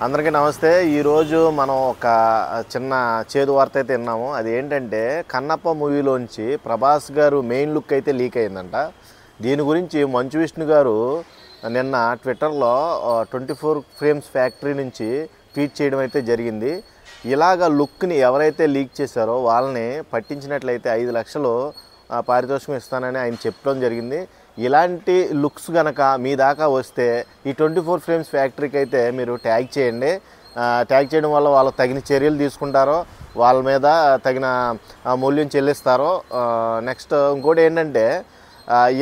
అందరికీ నమస్తే. ఈరోజు మనం ఒక చిన్న చేదు వార్త అయితే విన్నాము. అది ఏంటంటే కన్నప్ప మూవీలోంచి ప్రభాస్ గారు మెయిన్ లుక్ అయితే లీక్ అయిందంట. దీని గురించి మంచు విష్ణు గారు నిన్న ట్విట్టర్లో 24 ఫ్రేమ్స్ ఫ్యాక్టరీ నుంచి ట్వీట్ చేయడం అయితే జరిగింది. ఇలాగ లుక్ని ఎవరైతే లీక్ చేశారో వాళ్ళని పట్టించినట్లయితే 5 లక్షలు పారితోషికం ఇస్తానని ఆయన చెప్పడం జరిగింది. ఇలాంటి లుక్స్ కనుక మీ దాకా వస్తే ఈ 24 ఫ్రేమ్స్ ఫ్యాక్టరీకి అయితే మీరు ట్యాగ్ చేయండి. ట్యాగ్ చేయడం వల్ల వాళ్ళు తగిన చర్యలు తీసుకుంటారో, వాళ్ళ మీద తగిన మూల్యం చెల్లిస్తారో. నెక్స్ట్ ఇంకోటి ఏంటంటే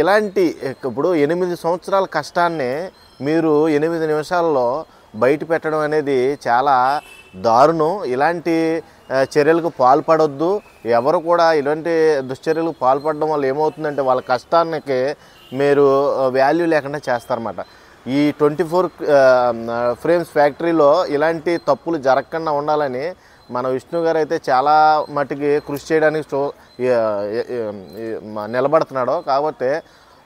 ఇలాంటి ఇప్పుడు 8 సంవత్సరాల కష్టాన్ని మీరు 8 నిమిషాల్లో బయట పెట్టడం అనేది చాలా దారుణం. ఇలాంటి చర్యలకు పాల్పడొద్దు. ఎవరు కూడా ఇలాంటి దుశ్చర్యలకు పాల్పడడం వల్ల ఏమవుతుందంటే వాళ్ళ కష్టానికి మీరు వాల్యూ లేకుండా చేస్తారన్నమాట. ఈ 24 ఫ్రేమ్స్ ఫ్యాక్టరీలో ఇలాంటి తప్పులు జరగకుండా ఉండాలని మన విష్ణు గారు అయితే చాలా మట్టుకి కృషి చేయడానికి నిలబడుతున్నాడు. కాబట్టి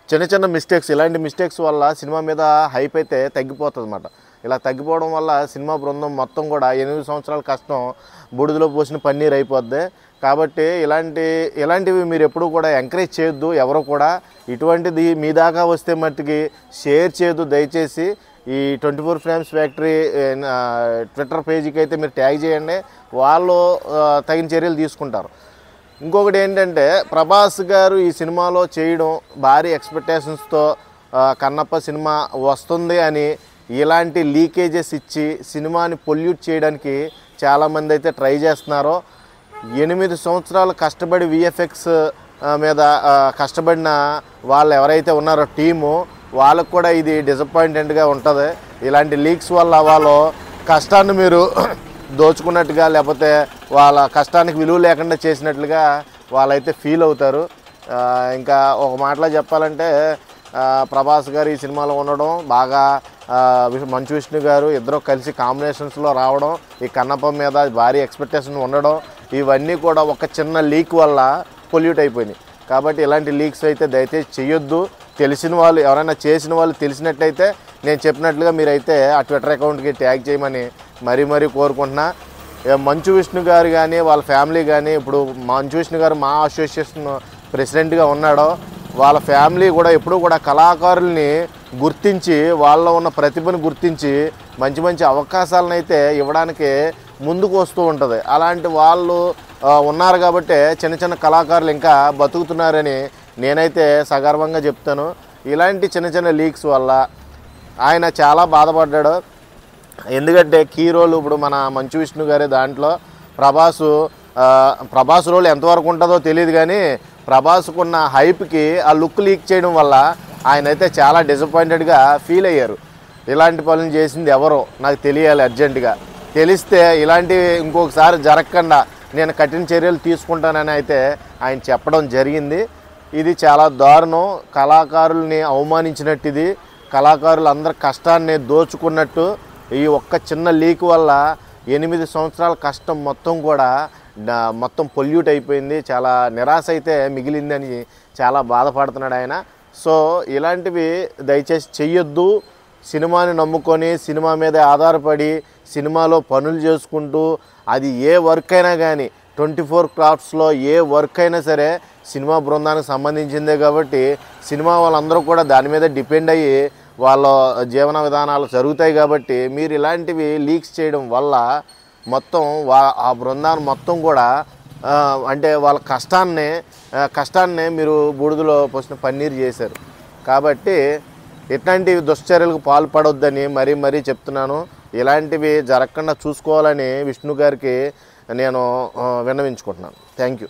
చిన్న చిన్న మిస్టేక్స్, ఇలాంటి మిస్టేక్స్ వల్ల సినిమా మీద హైప్ అయితే తగ్గిపోతుంది అన్నమాట. ఇలా తగ్గిపోవడం వల్ల సినిమా బృందం మొత్తం కూడా 8 సంవత్సరాల కష్టం బూడిదలో పోసిన పన్నీర్ అయిపోద్ది. కాబట్టి ఇలాంటివి మీరు ఎప్పుడూ కూడా ఎంకరేజ్ చేయొద్దు. ఎవరు కూడా ఇటువంటిది మీ దాకా వస్తే మట్టుకి షేర్ చేయొద్దు దయచేసి. ఈ 24 ఫ్రేమ్స్ ఫ్యాక్టరీ ట్విట్టర్ పేజీకి అయితే మీరు ట్యాగ్ చేయండి, వాళ్ళు తగిన చర్యలు తీసుకుంటారు. ఇంకొకటి ఏంటంటే ప్రభాస్ గారు ఈ సినిమాలో చేయడం భారీ ఎక్స్పెక్టేషన్స్తో కన్నప్ప సినిమా వస్తుంది అని ఇలాంటి లీకేజెస్ ఇచ్చి సినిమాని పొల్యూట్ చేయడానికి చాలామంది అయితే ట్రై చేస్తున్నారు. 8 సంవత్సరాలు కష్టపడి విఎఫ్ఎక్స్ మీద కష్టపడిన వాళ్ళు ఎవరైతే ఉన్నారో టీము, వాళ్ళకు కూడా ఇది డిసప్పాయింటెడ్గా ఉంటుంది. ఇలాంటి లీక్స్ వల్ల వాళ్ళు కష్టాన్ని మీరు దోచుకున్నట్టుగా, లేకపోతే వాళ్ళ కష్టానికి విలువ లేకుండా చేసినట్లుగా వాళ్ళైతే ఫీల్ అవుతారు. ఇంకా ఒక మాటలో చెప్పాలంటే ప్రభాస్ గారు ఈ సినిమాలో ఉండడం, బాగా మంచు విష్ణు గారు ఇద్దరు కలిసి కాంబినేషన్స్లో రావడం, ఈ కన్నప్ప మీద భారీ ఎక్స్పెక్టేషన్ ఉండడం, ఇవన్నీ కూడా ఒక చిన్న లీక్ వల్ల పొల్యూట్ అయిపోయినాయి. కాబట్టి ఇలాంటి లీక్స్ అయితే దయచేసి చేయొద్దు. తెలిసిన వాళ్ళు ఎవరైనా చేసిన వాళ్ళు తెలిసినట్లయితే నేను చెప్పినట్లుగా మీరైతే ఆ ట్విట్టర్ అకౌంట్కి ట్యాగ్ చేయమని మరీ కోరుకుంటున్నా. మంచు విష్ణు గారు కానీ వాళ్ళ ఫ్యామిలీ కానీ, ఇప్పుడు మంచు విష్ణు గారు మా అసోసియేషన్ ప్రెసిడెంట్గా ఉన్నాడో, వాళ్ళ ఫ్యామిలీ కూడా ఎప్పుడూ కూడా కళాకారుల్ని గుర్తించి, వాళ్ళలో ఉన్న ప్రతిభను గుర్తించి మంచి అవకాశాలను అయితే ఇవ్వడానికి ముందుకు వస్తూ ఉంటుంది. అలాంటి వాళ్ళు ఉన్నారు కాబట్టి చిన్న కళాకారులు ఇంకా బతుకుతున్నారని నేనైతే సగర్వంగా చెప్తాను. ఇలాంటి చిన్న లీక్స్ వల్ల ఆయన చాలా బాధపడ్డాడు. ఎందుకంటే కీ రోల్ ఇప్పుడు మన మంచు విష్ణు గారే దాంట్లో. ప్రభాస్ రోల్ ఎంతవరకు ఉంటుందో తెలియదు, కానీ ప్రభాస్కున్న హైప్కి ఆ లుక్ లీక్ చేయడం వల్ల ఆయన అయితే చాలా డిసప్పాయింటెడ్గా ఫీల్ అయ్యారు. ఇలాంటి పనులు చేసింది ఎవరో నాకు తెలియాలి అర్జెంటుగా. తెలిస్తే ఇలాంటివి ఇంకొకసారి జరగకుండా నేను కఠిన చర్యలు తీసుకుంటానని అయితే ఆయన చెప్పడం జరిగింది. ఇది చాలా దారుణం. కళాకారుల్ని అవమానించినట్టు, ఇది కళాకారులు అందరి కష్టాన్ని దోచుకున్నట్టు. ఈ ఒక్క చిన్న లీక్ వల్ల 8 సంవత్సరాల కష్టం మొత్తం పొల్యూట్ అయిపోయింది. చాలా నిరాశ అయితే మిగిలిందని చాలా బాధపడుతున్నాడు ఆయన. సో ఇలాంటివి దయచేసి చెయ్యొద్దు. సినిమాని నమ్ముకొని సినిమా మీద ఆధారపడి సినిమాలో పనులు చేసుకుంటూ, అది ఏ వర్క్ అయినా కానీ 24 క్రాఫ్ట్స్లో ఏ వర్క్ అయినా సరే సినిమా బృందానికి సంబంధించిందే కాబట్టి సినిమా వాళ్ళందరూ కూడా దాని మీద డిపెండ్ అయ్యి వాళ్ళ జీవన విధానాలు జరుగుతాయి. కాబట్టి మీరు ఇలాంటివి లీక్స్ చేయడం వల్ల మొత్తం ఆ బృందాన్ని మొత్తం కూడా అంటే వాళ్ళ కష్టాన్ని మీరు బూడిదలో పోసిన పన్నీరు చేశారు. కాబట్టి ఇట్లాంటి దుశ్చర్యలకు పాల్పడొద్దని మరీ చెప్తున్నాను. ఇలాంటివి జరగకుండా చూసుకోవాలని విష్ణు గారికి నేను విన్నవించుకుంటున్నాను. Thank you.